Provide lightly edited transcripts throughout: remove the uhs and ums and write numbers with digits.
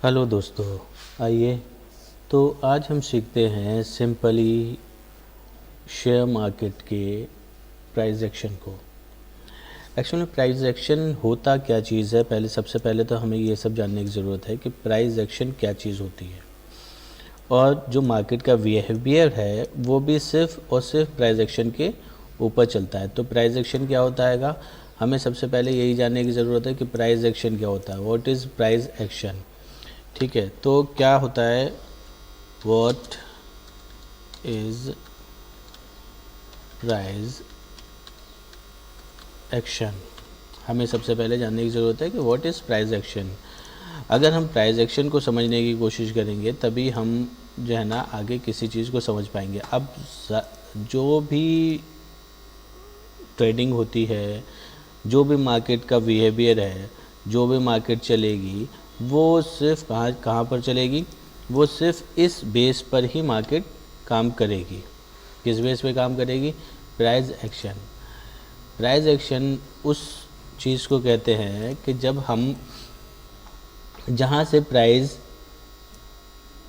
Hello दोस्तों, आइए तो आज हम सीखते हैं सिंपली शेयर मार्केट के प्राइस एक्शन को। एक्चुअली प्राइस एक्शन होता क्या चीज़ है, सबसे पहले तो हमें ये सब जानने की ज़रूरत है कि प्राइस एक्शन क्या चीज़ होती है और जो मार्केट का बिहेवियर है वो भी सिर्फ और सिर्फ प्राइस एक्शन के ऊपर चलता है। तो प्राइस एक्शन क्या होता है, हमें सबसे पहले यही जानने की ज़रूरत है कि प्राइस एक्शन क्या होता है। What is price action? ठीक है, तो क्या होता है, व्हाट इज प्राइस एक्शन। हमें सबसे पहले जानने की ज़रूरत है कि व्हाट इज़ प्राइस एक्शन। अगर हम प्राइस एक्शन को समझने की कोशिश करेंगे तभी हम जो है ना आगे किसी चीज़ को समझ पाएंगे। अब जो भी ट्रेडिंग होती है, जो भी मार्केट का बिहेवियर है, जो भी मार्केट चलेगी वो सिर्फ कहाँ पर चलेगी, वो सिर्फ इस बेस पर ही मार्केट काम करेगी। किस बेस पे काम करेगी? Price action. प्राइस एक्शन उस चीज़ को कहते हैं कि जब हम जहाँ से प्राइस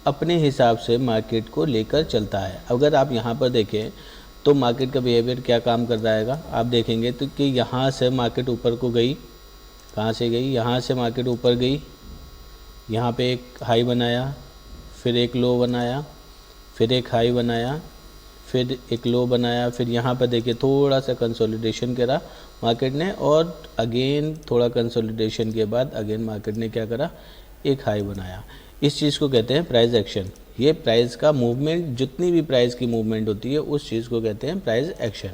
अपने हिसाब से मार्केट को लेकर चलता है। अगर आप यहाँ पर देखें तो मार्केट का बिहेवियर क्या काम कर रहा है, आप देखेंगे तो कि यहाँ से मार्केट ऊपर को गई, कहाँ से गई, यहाँ से मार्केट ऊपर गई, यहाँ पे एक हाई बनाया, फिर एक लो बनाया, फिर एक हाई बनाया, फिर एक लो बनाया, फिर यहाँ पर देखिए थोड़ा सा कंसोलिडेशन करा मार्केट ने और अगेन थोड़ा कंसोलिडेशन के बाद अगेन मार्केट ने क्या करा, एक हाई बनाया। इस चीज़ को कहते हैं प्राइस एक्शन। ये प्राइस का मूवमेंट, जितनी भी प्राइस की मूवमेंट होती है उस चीज़ को कहते हैं प्राइस एक्शन।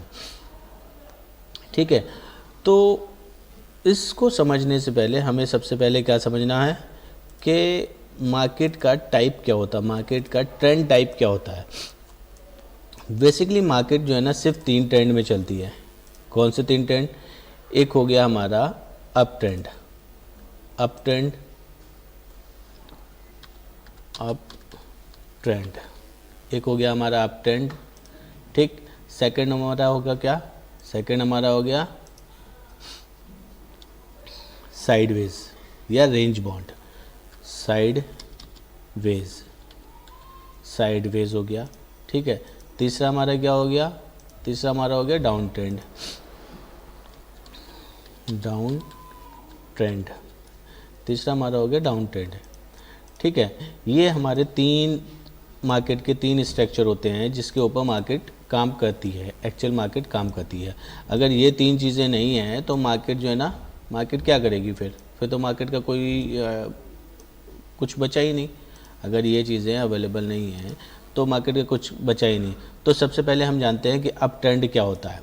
ठीक है, तो इसको समझने से पहले हमें सबसे पहले क्या समझना है कि मार्केट का टाइप क्या होता है, मार्केट का ट्रेंड टाइप क्या होता है। बेसिकली मार्केट जो है ना सिर्फ 3 ट्रेंड में चलती है। कौन से 3 ट्रेंड? एक हो गया हमारा up trend, up trend, up trend, एक हो गया हमारा अप ट्रेंड। ठीक, सेकंड हमारा होगा क्या? सेकंड हमारा हो गया साइडवेज या रेंज बॉन्ड, साइडवेज, साइडवेज हो गया। ठीक है, तीसरा हमारा क्या हो गया? तीसरा हमारा हो गया डाउन ट्रेंड, डाउन ट्रेंड, तीसरा हमारा हो गया डाउन ट्रेंड। ठीक है, ये हमारे 3 मार्केट के 3 स्ट्रक्चर होते हैं जिसके ऊपर मार्केट काम करती है, एक्चुअल मार्केट काम करती है। अगर ये 3 चीज़ें नहीं हैं तो मार्केट जो है ना, मार्केट क्या करेगी? फिर तो मार्केट का कोई कुछ बचा ही नहीं। अगर ये चीज़ें अवेलेबल नहीं हैं तो मार्केट का कुछ बचा ही नहीं। तो सबसे पहले हम जानते हैं कि अप ट्रेंड क्या होता है।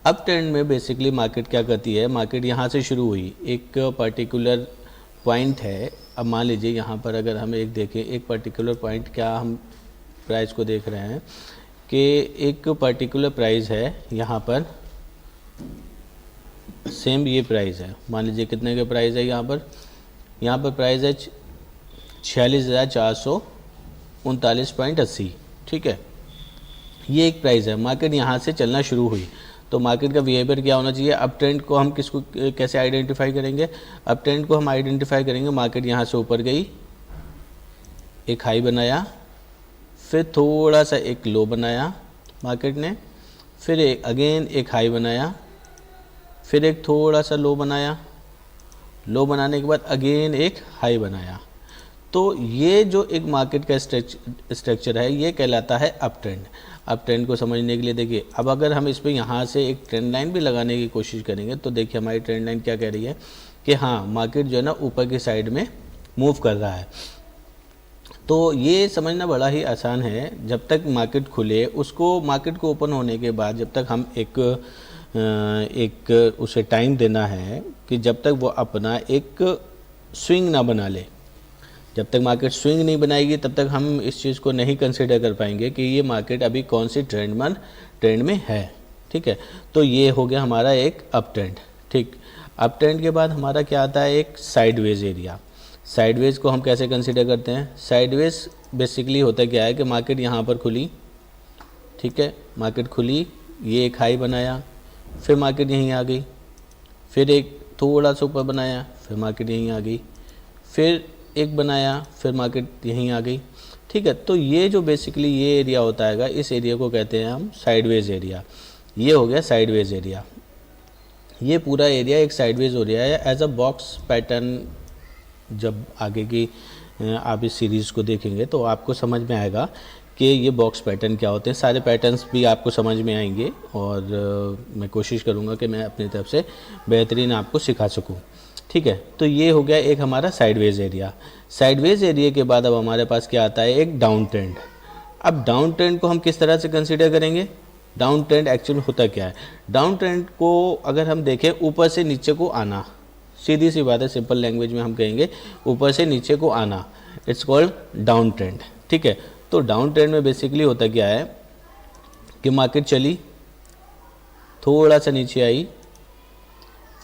अप ट्रेंड में बेसिकली मार्केट क्या करती है, मार्केट यहाँ से शुरू हुई, एक पर्टिकुलर पॉइंट है। अब मान लीजिए यहाँ पर अगर हम एक देखें, एक पर्टिकुलर पॉइंट, क्या हम प्राइस को देख रहे हैं कि एक पर्टिकुलर प्राइस है यहाँ पर, सेम ये प्राइस है, मान लीजिए कितने का प्राइस है यहाँ पर प्राइस है 46,439.80। ठीक है, ये एक प्राइस है। मार्केट यहाँ से चलना शुरू हुई तो मार्केट का बिहेवियर क्या होना चाहिए? अप ट्रेंड को हम किसको कैसे आइडेंटिफाई करेंगे? अप ट्रेंड को हम आइडेंटिफाई करेंगे, मार्केट यहाँ से ऊपर गई, एक हाई बनाया, फिर थोड़ा सा एक लो बनाया मार्केट ने, फिर अगेन एक हाई बनाया, फिर एक थोड़ा सा लो बनाया, लो बनाने के बाद अगेन एक हाई बनाया। तो ये जो एक मार्केट का स्ट्रक्चर है ये कहलाता है अप ट्रेंड। अप ट्रेंड को समझने के लिए देखिए, अब अगर हम इस पर यहाँ से एक ट्रेंड लाइन भी लगाने की कोशिश करेंगे तो देखिए हमारी ट्रेंड लाइन क्या कह रही है कि हाँ, मार्केट जो है ना ऊपर की साइड में मूव कर रहा है। तो ये समझना बड़ा ही आसान है। जब तक मार्केट खुले, उसको मार्केट को ओपन होने के बाद जब तक हम एक उसे टाइम देना है कि जब तक वो अपना एक स्विंग ना बना ले। जब तक मार्केट स्विंग नहीं बनाएगी तब तक हम इस चीज़ को नहीं कंसिडर कर पाएंगे कि ये मार्केट अभी कौन सी ट्रेंड में है। ठीक है, तो ये हो गया हमारा एक अप ट्रेंड। ठीक, अप ट्रेंड के बाद हमारा क्या आता है? एक साइडवेज एरिया। साइडवेज को हम कैसे कंसिडर करते हैं? साइडवेज बेसिकली होता क्या है कि मार्केट यहाँ पर खुली, ठीक है, मार्केट खुली, ये एक हाई बनाया, फिर मार्केट यहीं आ गई, फिर एक थोड़ा सा ऊपर बनाया, फिर मार्केट यहीं आ गई, फिर एक बनाया, फिर मार्केट यहीं आ गई, ठीक है। तो ये जो बेसिकली ये एरिया होता है, इस एरिया को कहते हैं हम साइडवेज एरिया। ये हो गया साइडवेज एरिया। ये पूरा एरिया एक साइडवेज हो रहा है एज अ बॉक्स पैटर्न। जब आगे की आप इस सीरीज़ को देखेंगे तो आपको समझ में आएगा कि ये बॉक्स पैटर्न क्या होते हैं। सारे पैटर्न्स भी आपको समझ में आएंगे और मैं कोशिश करूँगा कि मैं अपनी तरफ से बेहतरीन आपको सिखा सकूँ, ठीक है। तो ये हो गया एक हमारा साइडवेज एरिया। साइडवेज एरिया के बाद अब हमारे पास क्या आता है, एक डाउन ट्रेंड। अब डाउन ट्रेंड को हम किस तरह से कंसिडर करेंगे? डाउन ट्रेंड एक्चुअली होता क्या है? डाउन ट्रेंड को अगर हम देखें, ऊपर से नीचे को आना, सीधी सी बात है, सिंपल लैंग्वेज में हम कहेंगे ऊपर से नीचे को आना, इट्स कॉल्ड डाउन ट्रेंड, ठीक है। तो डाउन ट्रेंड में बेसिकली होता क्या है कि मार्केट चली, थोड़ा सा नीचे आई,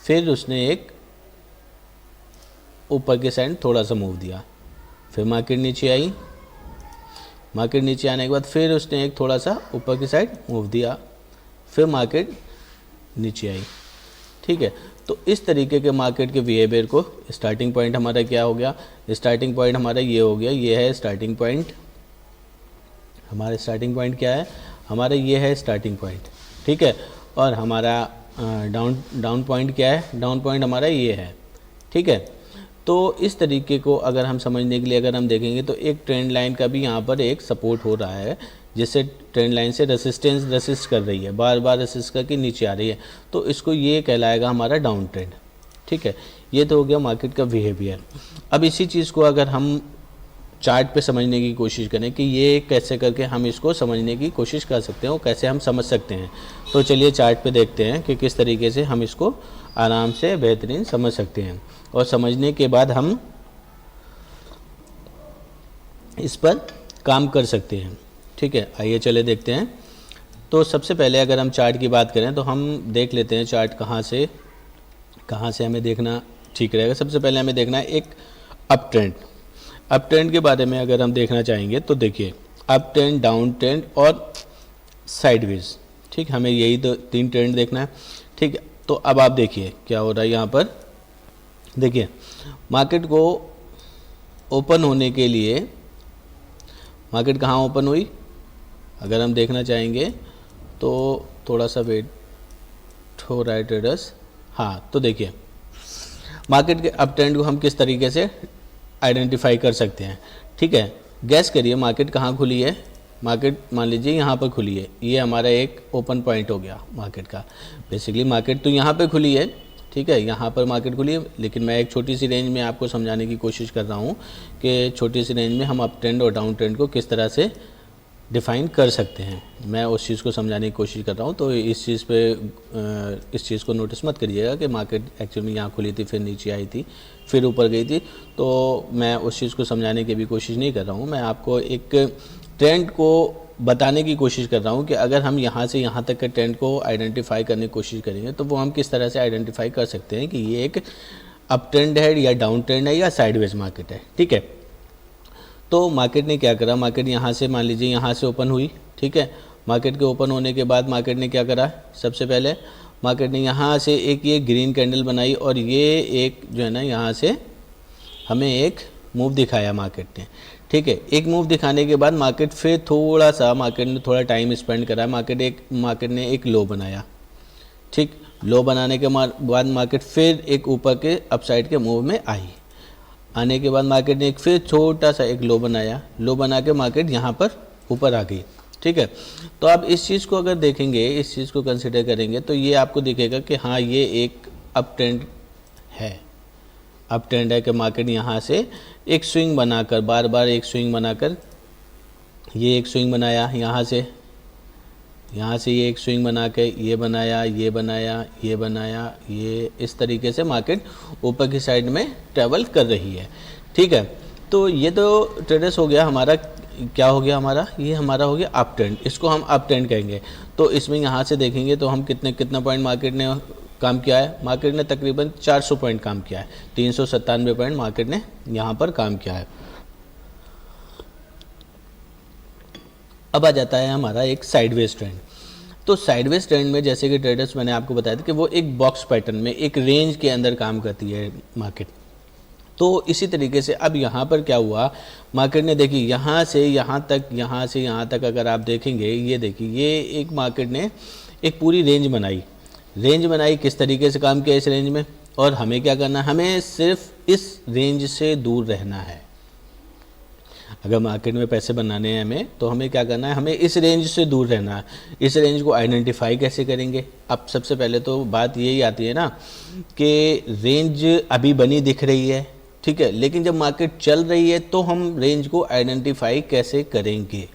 फिर उसने एक ऊपर के साइड थोड़ा सा मूव दिया, फिर मार्केट नीचे आई, मार्केट नीचे आने के बाद फिर उसने एक थोड़ा सा ऊपर की साइड मूव दिया, फिर मार्केट नीचे आई, ठीक है। तो इस तरीके के मार्केट के बिहेवियर को, स्टार्टिंग पॉइंट हमारा क्या हो गया, स्टार्टिंग पॉइंट हमारा ये हो गया, ये है स्टार्टिंग पॉइंट। हमारा स्टार्टिंग पॉइंट क्या है, हमारा ये है स्टार्टिंग पॉइंट, ठीक है। और हमारा डाउन पॉइंट क्या है, डाउन पॉइंट हमारा ये है, ठीक है। तो इस तरीके को अगर हम समझने के लिए अगर हम देखेंगे तो एक ट्रेंड लाइन का भी यहाँ पर एक सपोर्ट हो रहा है, जिससे ट्रेंड लाइन से रेसिस्ट कर रही है, बार बार रेसिस्ट करके नीचे आ रही है, तो इसको ये कहलाएगा हमारा डाउन ट्रेंड, ठीक है। ये तो हो गया मार्केट का बिहेवियर। अब इसी चीज़ को अगर हम चार्ट पे समझने की कोशिश करें कि ये कैसे करके हम इसको समझने की कोशिश कर सकते हैं और कैसे हम समझ सकते हैं, तो चलिए चार्ट पे देखते हैं कि किस तरीके से हम इसको आराम से बेहतरीन समझ सकते हैं। और समझने के बाद हम इस पर काम कर सकते हैं, ठीक है। आइए चले देखते हैं। तो सबसे पहले अगर हम चार्ट की बात करें तो हम देख लेते हैं चार्ट कहाँ से हमें देखना ठीक रहेगा। सबसे पहले हमें देखना है एक अप ट्रेंड। अप ट्रेंड के बारे में अगर हम देखना चाहेंगे तो देखिए, अप ट्रेंड, डाउन ट्रेंड और साइडवेज, ठीक। हमें यही तो 3 ट्रेंड देखना है, ठीक है। तो अब आप देखिए क्या हो रहा है यहाँ पर। देखिए मार्केट को ओपन होने के लिए, मार्केट कहाँ ओपन हुई अगर हम देखना चाहेंगे तो थोड़ा सा वेट हो रहा है ट्रेडर्स। हाँ, तो देखिए मार्केट के अप ट्रेंड को हम किस तरीके से आइडेंटिफाई कर सकते हैं, ठीक है। गैस करिए मार्केट कहाँ खुली है। मार्केट मान लीजिए यहाँ पर खुली है, ये हमारा एक ओपन पॉइंट हो गया मार्केट का। बेसिकली मार्केट तो यहाँ पे खुली है, ठीक है, यहाँ पर मार्केट खुली है, लेकिन मैं एक छोटी सी रेंज में आपको समझाने की कोशिश कर रहा हूँ कि छोटी सी रेंज में हम अप ट्रेंड और डाउन ट्रेंड को किस तरह से डिफ़ाइन कर सकते हैं। मैं उस चीज़ को समझाने की कोशिश कर रहा हूँ। तो इस चीज़ को नोटिस मत करिएगा कि मार्केट एक्चुअली में यहाँ खुली थी, फिर नीचे आई थी, फिर ऊपर गई थी। तो मैं उस चीज़ को समझाने की भी कोशिश नहीं कर रहा हूँ। मैं आपको एक ट्रेंड को बताने की कोशिश कर रहा हूँ कि अगर हम यहाँ से यहाँ तक के ट्रेंड को आइडेंटिफाई करने की कोशिश करेंगे तो वो हम किस तरह से आइडेंटिफाई कर सकते हैं कि ये एक अप ट्रेंड है या डाउन ट्रेंड है या साइडवेज मार्केट है, ठीक है। तो मार्केट ने क्या करा, मार्केट यहाँ से मान लीजिए यहाँ से ओपन हुई, ठीक है। मार्केट के ओपन होने के बाद मार्केट ने क्या करा, सबसे पहले मार्केट ने यहाँ से एक ये ग्रीन कैंडल बनाई और ये एक जो है ना यहाँ से हमें एक मूव दिखाया मार्केट ने, ठीक है। एक मूव दिखाने के बाद मार्केट फिर थोड़ा सा, मार्केट ने थोड़ा टाइम स्पेंड करा, मार्केट ने एक लो बनाया, ठीक। लो बनाने के बाद मार्केट फिर एक ऊपर के अपसाइड के मूव में आई। आने के बाद मार्केट ने एक फिर छोटा सा एक लो बनाया, लो बना के मार्केट यहाँ पर ऊपर आ गई, ठीक है। तो आप इस चीज़ को अगर देखेंगे, इस चीज़ को कंसिडर करेंगे तो ये आपको दिखेगा कि हाँ ये एक अप ट्रेंड है। अप ट्रेंड है कि मार्केट यहाँ से एक स्विंग बनाकर, बार बार एक स्विंग बनाकर, ये एक स्विंग बनाया यहाँ से ये एक स्विंग बना के ये बनाया, ये बनाया, ये बनाया, ये इस तरीके से मार्केट ऊपर की साइड में ट्रेवल कर रही है, ठीक है। तो ये तो ट्रेडर्स हो गया हमारा, क्या हो गया हमारा, ये हमारा हो गया अप ट्रेंड, इसको हम अप ट्रेंड कहेंगे। तो इसमें यहाँ से देखेंगे तो हम कितना पॉइंट मार्केट ने काम किया है, मार्केट ने तकरीबन 400 पॉइंट काम किया है, 397 पॉइंट मार्केट ने यहाँ पर काम किया है। अब आ जाता है हमारा एक साइडवेज ट्रेंड। तो साइडवेज ट्रेंड में जैसे कि ट्रेडर्स, मैंने आपको बताया था कि वो एक बॉक्स पैटर्न में एक रेंज के अंदर काम करती है मार्केट, तो इसी तरीके से अब यहाँ पर क्या हुआ, मार्केट ने देखिए यहाँ से यहाँ तक, यहाँ से यहाँ तक अगर आप देखेंगे, ये देखिए ये एक मार्केट ने एक पूरी रेंज बनाई। रेंज बनाई किस तरीके से काम किया इस रेंज में, और हमें क्या करना है, हमें सिर्फ इस रेंज से दूर रहना है। अगर मार्केट में पैसे बनाने हैं हमें, तो हमें क्या करना है, हमें इस रेंज से दूर रहना है। इस रेंज को आइडेंटिफाई कैसे करेंगे, अब सबसे पहले तो बात यही आती है ना कि रेंज अभी बनी दिख रही है, ठीक है, लेकिन जब मार्केट चल रही है तो हम रेंज को आइडेंटिफाई कैसे करेंगे,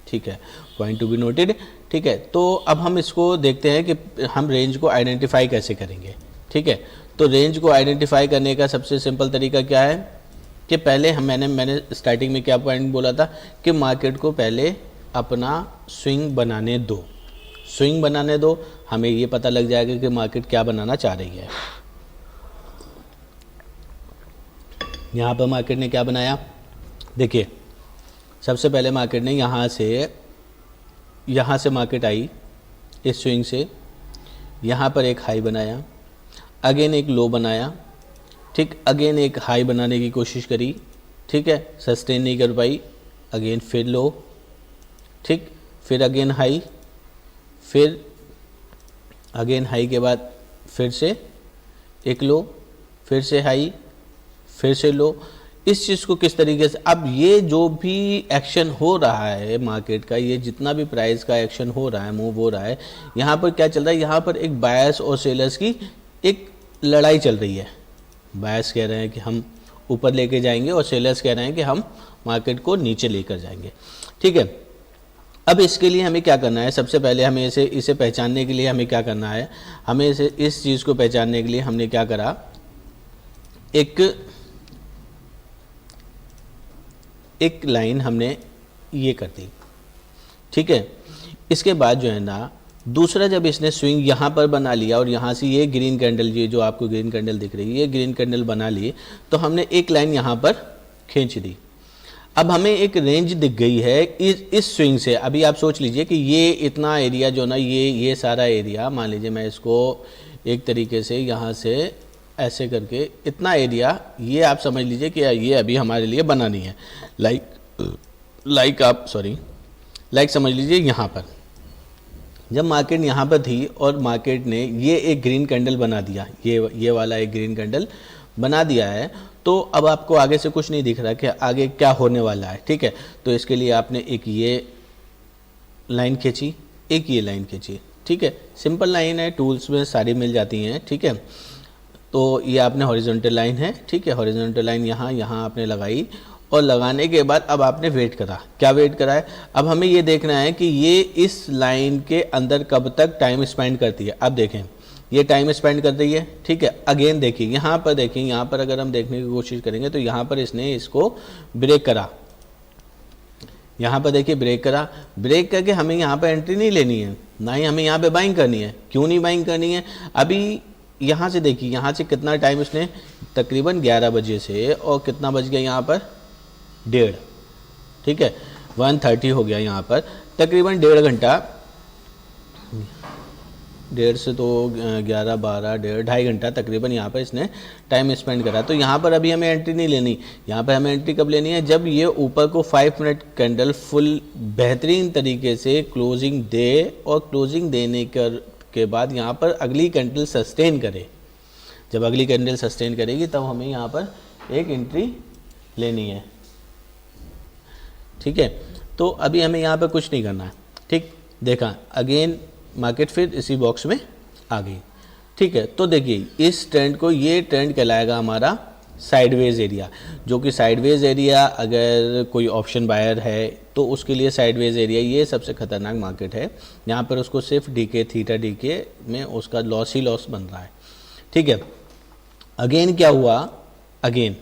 ठीक है, पॉइंट टू बी नोटेड, ठीक है। तो अब हम इसको देखते हैं कि हम रेंज को आइडेंटिफाई कैसे करेंगे, ठीक है। तो रेंज को आइडेंटिफाई करने का सबसे सिंपल तरीका क्या है कि पहले मैंने स्टार्टिंग में क्या पॉइंट बोला था कि मार्केट को पहले अपना स्विंग बनाने दो, स्विंग बनाने दो, हमें ये पता लग जाएगा कि मार्केट क्या बनाना चाह रही है। यहाँ पर मार्केट ने क्या बनाया, देखिए सबसे पहले मार्केट ने यहाँ से मार्केट आई इस स्विंग से, यहाँ पर एक हाई बनाया, अगेन एक लो बनाया, ठीक, अगेन एक हाई बनाने की कोशिश करी, ठीक है, सस्टेन नहीं कर पाई, अगेन फिर लो, ठीक, फिर अगेन हाई, फिर अगेन हाई के बाद फिर से एक लो, फिर से हाई, फिर से लो। इस चीज़ को किस तरीके से, अब ये जो भी एक्शन हो रहा है मार्केट का, ये जितना भी प्राइस का एक्शन हो रहा है, मूव हो रहा है, यहाँ पर क्या चल रहा है, यहाँ पर एक बायर्स और सेलर्स की एक लड़ाई चल रही है। बायर्स कह रहे हैं कि हम ऊपर लेके जाएंगे और सेलर्स कह रहे हैं कि हम मार्केट को नीचे लेकर जाएंगे, ठीक है। अब इसके लिए हमें क्या करना है, सबसे पहले हमें इसे पहचानने के लिए हमें क्या करना है, हमें इस चीज़ को पहचानने के लिए हमने क्या करा, एक लाइन हमने ये कर दी, ठीक है। इसके बाद जो है ना, दूसरा जब इसने स्विंग यहाँ पर बना लिया और यहाँ से ये ग्रीन कैंडल, ये जो आपको ग्रीन कैंडल दिख रही है, ये ग्रीन कैंडल बना ली, तो हमने एक लाइन यहाँ पर खींच दी। अब हमें एक रेंज दिख गई है इस स्विंग से। अभी आप सोच लीजिए कि ये इतना एरिया जो ना, ये सारा एरिया, मान लीजिए मैं इसको एक तरीके से यहाँ से ऐसे करके, इतना एरिया ये आप समझ लीजिए कि ये अभी हमारे लिए बना नहीं है। लाइक समझ लीजिए यहाँ पर जब मार्केट यहाँ पर थी और मार्केट ने ये एक ग्रीन कैंडल बना दिया, ये वाला एक ग्रीन कैंडल बना दिया है, तो अब आपको आगे से कुछ नहीं दिख रहा कि आगे क्या होने वाला है, ठीक है। तो इसके लिए आपने एक ये लाइन खींची, एक ये लाइन खींची, ठीक है, सिंपल लाइन है, टूल्स में सारी मिल जाती हैं, ठीक है। तो ये आपने हॉरिजॉन्टल लाइन है, ठीक है, हॉरिजॉन्टल लाइन यहाँ आपने लगाई, और लगाने के बाद अब आपने वेट करा। क्या वेट करा है, अब हमें ये देखना है कि ये इस लाइन के अंदर कब तक टाइम स्पेंड करती है। अब देखें ये टाइम स्पेंड कर रही है, ठीक है। अगेन देखिए यहाँ पर, देखिए यहाँ पर अगर हम देखने की कोशिश करेंगे तो यहाँ पर इसने इसको ब्रेक करा, यहाँ पर देखिए ब्रेक करा, ब्रेक करके हमें यहाँ पर एंट्री नहीं लेनी है, ना ही हमें यहाँ पे बाइंग करनी है। क्यों नहीं बाइंग करनी है, अभी यहाँ से देखिए, यहाँ से कितना टाइम इसने, तकरीबन 11 बजे से, और कितना बज गया यहाँ पर 1:30, ठीक है, 1:30 हो गया यहाँ पर, तकरीबन 1.5 घंटा, 1:30 से तो 11, 12, 2.5 घंटा तकरीबन यहाँ पर इसने टाइम स्पेंड करा। तो यहाँ पर अभी हमें एंट्री नहीं लेनी, यहाँ पर हमें एंट्री कब लेनी है, जब ये ऊपर को 5 मिनट कैंडल फुल बेहतरीन तरीके से क्लोजिंग दे, और क्लोजिंग देने के बाद यहाँ पर अगली कैंडल सस्टेन करे। जब अगली कैंडल सस्टेन करेगी तब हमें यहाँ पर एक एंट्री लेनी है, ठीक है। तो अभी हमें यहाँ पर कुछ नहीं करना है, ठीक, देखा अगेन मार्केट फिर इसी बॉक्स में आ गई, ठीक है। तो देखिए इस ट्रेंड को, ये ट्रेंड कहलाएगा हमारा साइडवेज एरिया, जो कि साइडवेज एरिया अगर कोई ऑप्शन बायर है तो उसके लिए साइडवेज एरिया ये सबसे खतरनाक मार्केट है। यहाँ पर उसको सिर्फ डीके, थीटा डीके में उसका लॉस ही लॉस बन रहा है, ठीक है। अगेन क्या हुआ, अगेन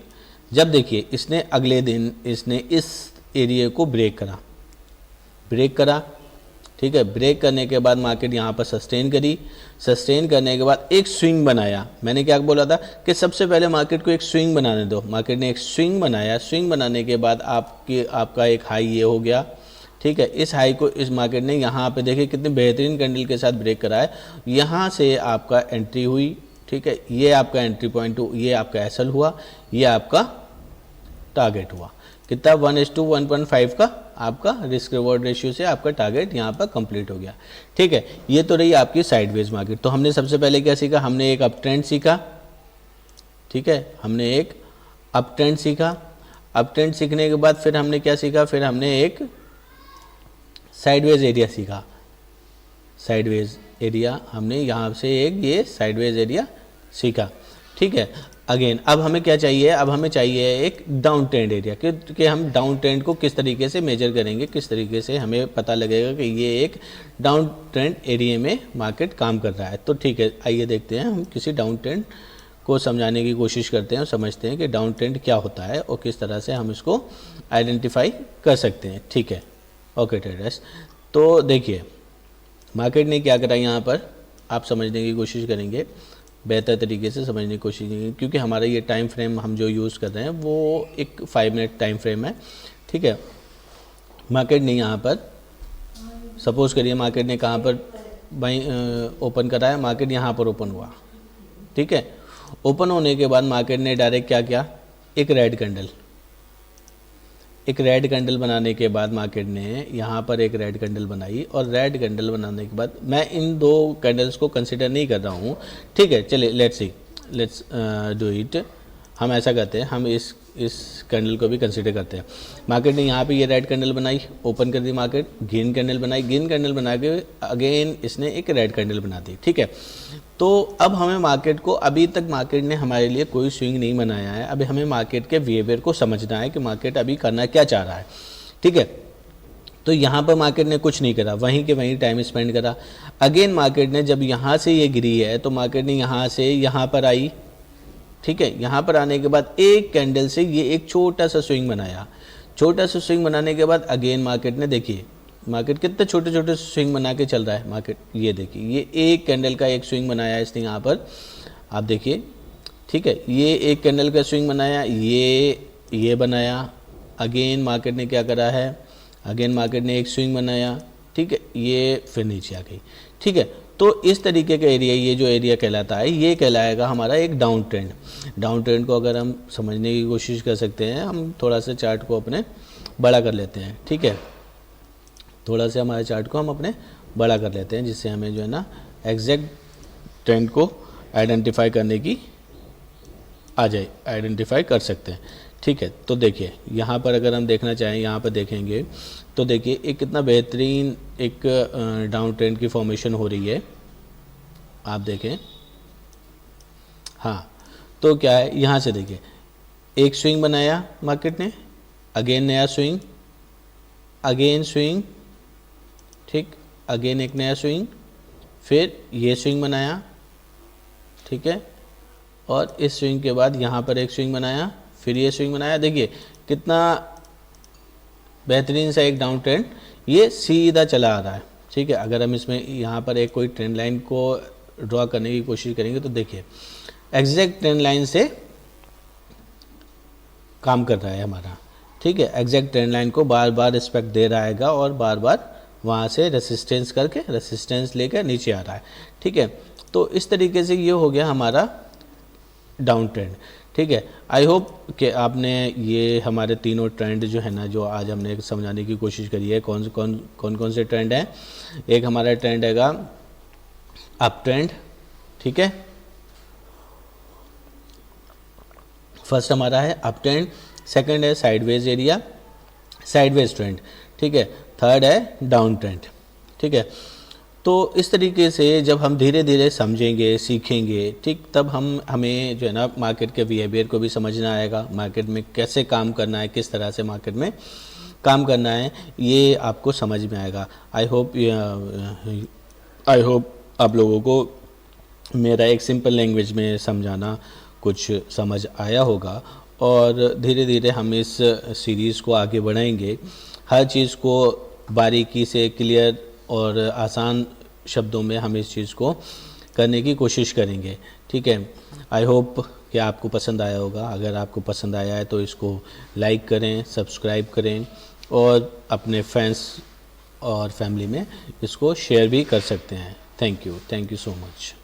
जब देखिए इसने अगले दिन इसने इस एरिया को ब्रेक करा, ठीक है। ब्रेक करने के बाद मार्केट यहाँ पर सस्टेन करी, सस्टेन करने के बाद एक स्विंग बनाया। मैंने क्या बोला था कि सबसे पहले मार्केट को एक स्विंग बनाने दो। मार्केट ने एक स्विंग बनाया, स्विंग बनाने के बाद आपका एक हाई ये हो गया, ठीक है। इस हाई को इस मार्केट ने यहाँ पे देखिए कितने बेहतरीन कैंडल के साथ ब्रेक करा है, यहाँ से आपका एंट्री हुई, ठीक है, ये आपका एंट्री पॉइंट, ये आपका एसएल हुआ, ये आपका टारगेट हुआ। कितना 1:1.5 का आपका रिस्क रिवॉर्ड रेशियो से आपका टारगेट यहाँ पर कंप्लीट हो गया। ठीक है, ये तो रही आपकी साइडवेज मार्केट। तो हमने सबसे पहले क्या सीखा, हमने एक अप ट्रेंड सीखा। ठीक है, हमने एक अप ट्रेंड सीखा। अप ट्रेंड सीखने के बाद फिर हमने क्या सीखा, फिर हमने एक साइडवेज एरिया सीखा। साइडवेज एरिया हमने यहाँ से एक ये साइडवेज एरिया सीखा। ठीक है, अगेन अब हमें क्या चाहिए, अब हमें चाहिए एक डाउन ट्रेंड एरिया कि हम डाउन ट्रेंड को किस तरीके से मेजर करेंगे, किस तरीके से हमें पता लगेगा कि ये एक डाउन ट्रेंड एरिया में मार्केट काम कर रहा है। तो ठीक है, आइए देखते हैं, हम किसी डाउन ट्रेंड को समझाने की कोशिश करते हैं और समझते हैं कि डाउन ट्रेंड क्या होता है और किस तरह से हम इसको आइडेंटिफाई कर सकते हैं। ठीक है, ओके ट्रेडर्स, तो देखिए मार्केट ने क्या करा यहाँ पर, आप समझने की कोशिश करेंगे, बेहतर तरीके से समझने की कोशिश करेंगे, क्योंकि हमारा ये टाइम फ्रेम हम जो यूज़ कर रहे हैं वो एक 5 मिनट टाइम फ्रेम है। ठीक है, मार्केट ने यहाँ पर सपोज करिए मार्केट ने कहाँ पर बाई ओपन करा है, मार्केट यहाँ पर ओपन हुआ। ठीक है, ओपन होने के बाद मार्केट ने डायरेक्ट क्या किया, एक रेड कैंडल बनाने के बाद मार्केट ने यहाँ पर एक रेड कैंडल बनाई, और रेड कैंडल बनाने के बाद मैं इन दो कैंडल्स को कंसिडर नहीं कर रहा हूँ। ठीक है, चलिए लेट्स डू इट, हम ऐसा करते हैं, हम इस कैंडल को भी कंसिडर करते हैं। मार्केट ने यहाँ पे ये रेड कैंडल बनाई, ओपन कर दी, मार्केट ग्रीन कैंडल बनाई, ग्रीन कैंडल बना के अगेन इसने एक रेड कैंडल बना दी। ठीक है, तो अब हमें मार्केट को, अभी तक मार्केट ने हमारे लिए कोई स्विंग नहीं बनाया है, अभी हमें मार्केट के बिहेवियर को समझना है कि मार्केट अभी करना क्या चाह रहा है। ठीक है, तो यहाँ पर मार्केट ने कुछ नहीं करा, वहीं के वहीं टाइम स्पेंड करा। अगेन मार्केट ने जब यहाँ से ये गिरी है तो मार्केट ने यहाँ से यहाँ पर आई। ठीक है, यहाँ पर आने के बाद एक कैंडल से ये एक छोटा सा स्विंग बनाया। छोटा सा स्विंग बनाने के बाद अगेन मार्केट ने, देखिए मार्केट कितने छोटे छोटे स्विंग बना के चल रहा है मार्केट, ये देखिए ये एक कैंडल का एक स्विंग बनाया है इसने यहाँ पर, आप देखिए। ठीक है, ये एक कैंडल का स्विंग बनाया, ये बनाया। अगेन मार्केट ने क्या करा है, अगेन मार्केट ने एक स्विंग बनाया। ठीक है, ये फिर नीचे आ गई। ठीक है, तो इस तरीके का एरिया, ये जो एरिया कहलाता है, ये कहलाएगा हमारा एक डाउन ट्रेंड। डाउन ट्रेंड को अगर हम समझने की कोशिश कर सकते हैं, हम थोड़ा सा चार्ट को अपने बड़ा कर लेते हैं। ठीक है, थोड़ा सा हमारे चार्ट को हम अपने बड़ा कर लेते हैं, जिससे हमें जो है ना एग्जैक्ट ट्रेंड को आइडेंटिफाई करने की आ जाए, आइडेंटिफाई कर सकते हैं। ठीक है, तो देखिए यहाँ पर अगर हम देखना चाहें, यहाँ पर देखेंगे तो देखिए एक कितना बेहतरीन एक डाउन ट्रेंड की फॉर्मेशन हो रही है, आप देखें। हाँ, तो क्या है, यहाँ से देखिए एक स्विंग बनाया मार्केट ने, अगेन नया स्विंग, अगेन स्विंग, ठीक, अगेन एक नया स्विंग, फिर ये स्विंग बनाया। ठीक है, और इस स्विंग के बाद यहाँ पर एक स्विंग बनाया, फिर ये स्विंग बनाया। देखिए कितना बेहतरीन सा एक डाउन ट्रेंड ये सीधा चला आ रहा है। ठीक है, अगर हम इसमें यहाँ पर एक कोई ट्रेंड लाइन को ड्रॉ करने की कोशिश करेंगे तो देखिए एग्जैक्ट ट्रेंड लाइन से काम कर रहा है हमारा। ठीक है, एग्जैक्ट ट्रेंड लाइन को बार बार रिस्पेक्ट दे रहा है और बार बार वहाँ से रेसिस्टेंस करके, रेसिस्टेंस लेकर नीचे आ रहा है। ठीक है, तो इस तरीके से ये हो गया हमारा डाउन ट्रेंड। ठीक है, आई होप कि आपने ये हमारे तीनों ट्रेंड जो है ना, जो आज हमने समझाने की कोशिश करी है, कौन से ट्रेंड हैं। एक हमारा ट्रेंड हैगा अप ट्रेंड। ठीक है, फर्स्ट हमारा है अप ट्रेंड, सेकंड है साइडवेज एरिया, साइडवेज ट्रेंड। ठीक है, थर्ड है डाउन ट्रेंड। ठीक है, तो इस तरीके से जब हम धीरे धीरे समझेंगे, सीखेंगे, ठीक, तब हमें जो है ना मार्केट के बिहेवियर को भी समझना आएगा, मार्केट में कैसे काम करना है, किस तरह से मार्केट में काम करना है, ये आपको समझ में आएगा। आई होप आप लोगों को मेरा एक सिंपल लैंग्वेज में समझाना कुछ समझ आया होगा, और धीरे धीरे हम इस सीरीज़ को आगे बढ़ाएंगे। हर चीज़ को बारीकी से, क्लियर और आसान शब्दों में हम इस चीज़ को करने की कोशिश करेंगे। ठीक है, आई होप कि आपको पसंद आया होगा। अगर आपको पसंद आया है तो इसको लाइक करें, सब्सक्राइब करें, और अपने फ्रेंड्स और फैमिली में इसको शेयर भी कर सकते हैं। Thank you so much.